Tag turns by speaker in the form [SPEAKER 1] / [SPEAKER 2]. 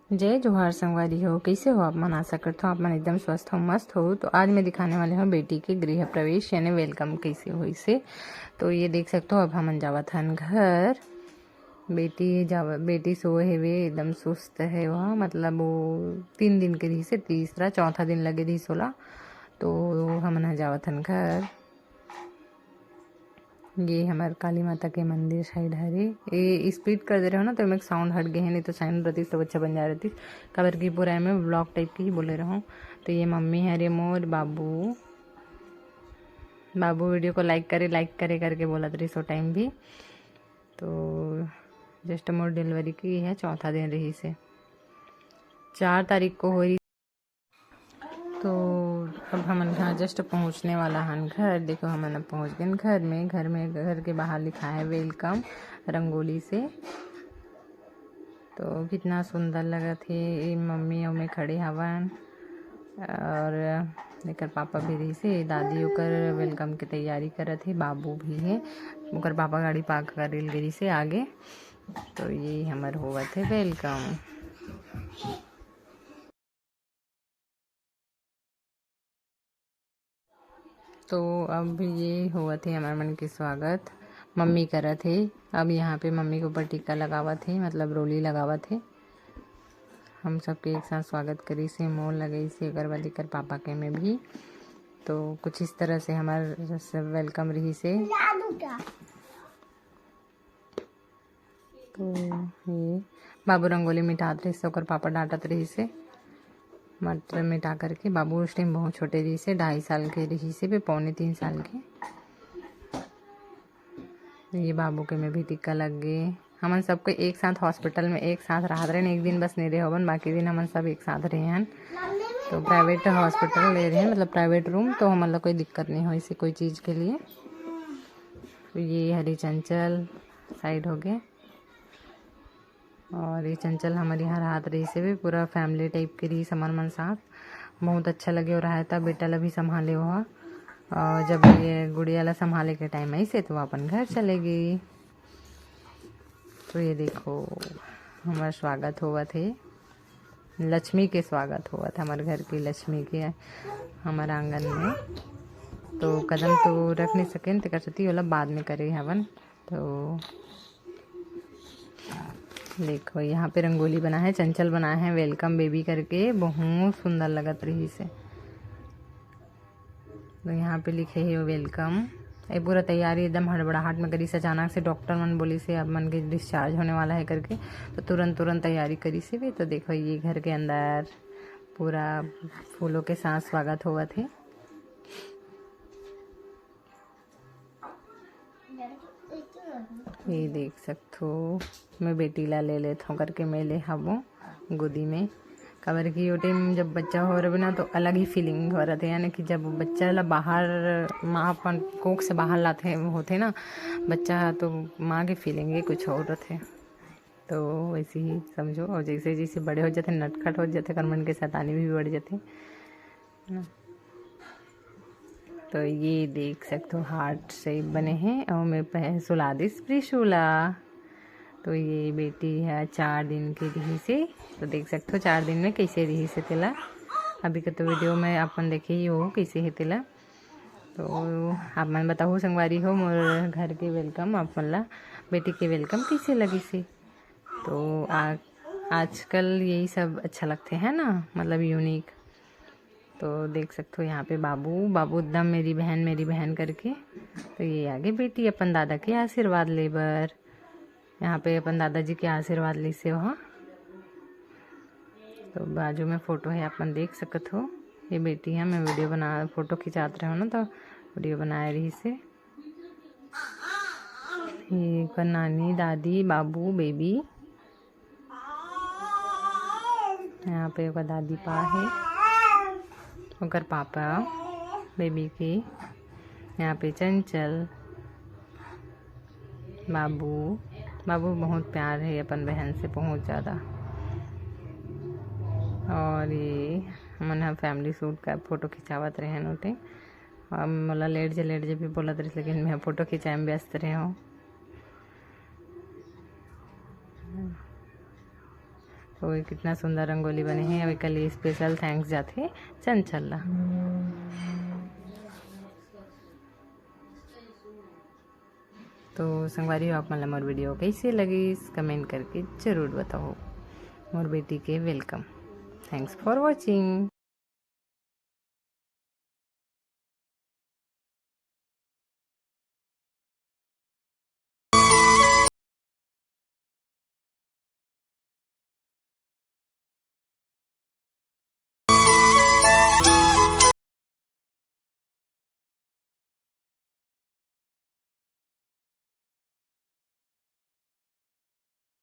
[SPEAKER 1] जय जोहार संगवारी हो, कैसे हो आप? मन आशा करता हूँ आप मन एकदम स्वस्थ हो, मस्त हो। तो आज मैं दिखाने वाले हूँ बेटी के गृह प्रवेश यानी वेलकम कैसे हो इसे। तो ये देख सकते हो अब हमन जावत हन घर। बेटी सोए है वे एकदम सुस्त है वह, मतलब वो 3 दिन के रही से, तीसरा चौथा दिन लगे रही सोला। तो हमन जावत हन घर। ये हमार काली माता के मंदिर साइड हरे। ये स्पीड कर दे रहे हो ना तो मैं साउंड हट गए हैं, नहीं तो साउंड रहती तो अच्छा बन जा रही। कबर की पूरा है मैं ब्लॉग टाइप की ही बोले रहा हूँ। तो ये मम्मी है रे मोर बाबू वीडियो को लाइक करे करके बोला रही सो टाइम भी। तो जस्ट मोर डिलीवरी की है, चौथा दिन रही से 4 तारीख को हो रही। तो अब हमन यहाँ जस्ट पहुँचने वाला हन घर। देखो हमन अब पहुँच गए घर के बाहर लिखा है वेलकम रंगोली से। तो कितना सुंदर लगा थे। मम्मी और मैं खड़े हवन और लेकर पापा भी रही से, दादी ओकर वेलकम की तैयारी करत है, बाबू भी है ओकर पापा गाड़ी पार्क कर गई से आगे। तो ये हमार हुआ थे वेलकम। तो अब ये हुआ थे हमारे मन के स्वागत मम्मी करत है। अब यहाँ पे मम्मी के ऊपर टीका लगावत है, मतलब रोली लगावत है। हम सबके एक साथ स्वागत करी से, मोर लगे से, अगरबत्ती कर पापा के में भी। तो कुछ इस तरह से हमारे सब वेलकम रही से। तो ये बाबू रंगोली मिटात रही से, ओकर पापा डांटत रही से मटर मिटा करके। बाबू उस टाइम बहुत छोटे रही से, 2.5 साल के रही से, वे 2.75 साल के। ये बाबू के में भी टिक्का लग गए। हमन सबको एक साथ हॉस्पिटल में एक साथ राहत रहे, एक दिन बस नहीं रहे होवन, बाकी दिन हमन सब एक साथ रहे हैं। तो प्राइवेट हॉस्पिटल ले रहे हैं, मतलब प्राइवेट रूम। तो हमन लोग कोई दिक्कत नहीं हो इसे कोई चीज़ के लिए। तो ये हरी चंचल साइड हो गए और ये चंचल हमारे यहाँ राहत रही से भी, पूरा फैमिली टाइप की रही समर मन साथ। बहुत अच्छा लगे और रहा था। बेटा ला भी संभाले हुआ और जब ये गुड़िया ला संभाले के टाइम आई से तो वो अपन घर चले गई। तो ये देखो हमारा स्वागत हुआ थे, लक्ष्मी के स्वागत हुआ था हमारे घर की लक्ष्मी के हमारे आंगन में। तो कदम तो रख नहीं सके तो कर सकती वाला बाद में करे हवन। तो देखो यहाँ पे रंगोली बना है, चंचल बना है वेलकम बेबी करके, बहुत सुंदर लगत रही से। तो यहाँ पे लिखे है वेलकम। ये पूरा तैयारी एकदम हड़बड़ाहट में करी से। अचानक से डॉक्टर मन बोली से अब मन के डिस्चार्ज होने वाला है करके, तो तुरंत तैयारी करी से भी। तो देखो ये घर के अंदर पूरा फूलों के साथ स्वागत हुआ थे। ये देख सकते हो मैं बेटी ला ले लेता हूँ करके मैं ले हवो गोदी में। कबर की वो टाइम जब बच्चा हो रहा ना तो अलग ही फीलिंग हो रहा था, यानी कि जब बच्चा ला बाहर माँ अपन कोख से बाहर लाते होते ना बच्चा, तो माँ की फीलिंग ही कुछ और थे। तो वैसे ही समझो, और जैसे जैसे बड़े हो जाते नटखट हो जाते कर मन के शैतानी भी बढ़ जाते। तो ये देख सकते हो हार्ट से बने हैं और मैं सुलादिस त्रिशूला। तो ये बेटी है 4 दिन की रही से। तो देख सकते हो 4 दिन में कैसे रही से तिला। अभी का तो वीडियो में अपन देखे ही हो कैसे है तिला। तो आप मन बताओ संगवारी हो मोर घर के वेलकम आप मन ला बेटी के वेलकम कैसे लगी से। तो आजकल यही सब अच्छा लगते हैं ना, मतलब यूनिक। तो देख सकते हो यहाँ पे बाबू एकदम मेरी बहन करके। तो ये आगे बेटी अपन दादा के आशीर्वाद लेबर, यहाँ पे अपन दादाजी के आशीर्वाद ली से वहाँ। तो बाजू में फोटो है अपन देख सकते हो। ये बेटी है, मैं वीडियो बना फोटो खिंचाते रहो ना तो वीडियो बना रही से। ये पर नानी दादी बाबू बेबी, यहाँ पे ओकर दादी पा है, ओकर पापा बेबी के, यहाँ पे चंचल बाबू बहुत प्यार है अपन बहन से, बहुत ज़्यादा। और ये हमन फैमिली सूट का फोटो खिंचावत रहे नोटे। और मोला लेट जे भी बोलत रही, लेकिन मैं फोटो खिंचाए में व्यस्त रहे हूँ। तो ये कितना सुंदर रंगोली बने हैं। अभी कल स्पेशल थैंक्स जाते चंचल ला। तो संगवारी आप मतलब मोर वीडियो कैसे लगी कमेंट करके ज़रूर बताओ। मोर बेटी के वेलकम। Thanks for watching.